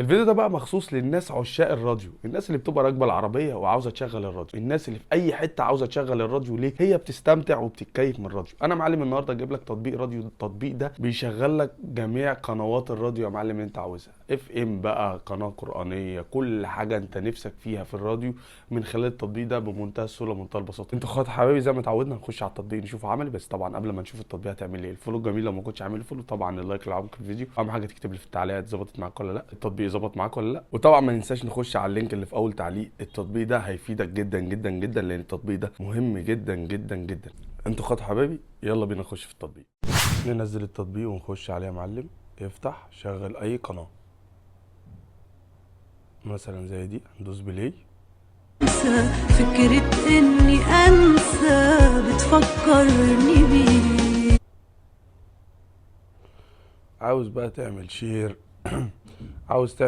الفيديو ده بقى مخصوص للناس عشاق الراديو، الناس اللي بتبقى راكبه العربيه وعاوزه تشغل الراديو، الناس اللي في اي حته عاوزه تشغل الراديو. ليه؟ هي بتستمتع وبتتكيف من الراديو. انا معلم النهارده اجيب لك تطبيق راديو، التطبيق ده بيشغل لك جميع قنوات الراديو يا معلم اللي انت عاوزها، اف ام بقى، قناه قرانيه، كل حاجه انت نفسك فيها في الراديو من خلال التطبيق ده بمنتهى السهوله ومنتهى البساطه. انت خد حبايبي زي ما اتعودنا نخش على التطبيق نشوفه عملي. بس طبعا قبل ما نشوف التطبيق هتعمل ايه؟ الفولو الجميل لو ما كنتش عامل فولو، طبعا اللايك اللي عمق الفيديو، اهم حاجه تكتب لي في التعليقات ظبطت معاك ولا لا، التطبيق ظبط معاك ولا لا. وطبعا ما ننساش نخش على اللينك اللي في اول تعليق، التطبيق ده هيفيدك جدا جدا جدا، لان التطبيق ده مهم جدا جدا جدا. انتوا خدوا حبايبي، يلا بينا نخش في التطبيق. ننزل التطبيق ونخش عليه يا معلم، افتح شغل اي قناه مثلا زي دي، ندوس بلاي. فكرة اني انسى بتفكرني بيه. عاوز بقى تعمل شير عاوز تعمل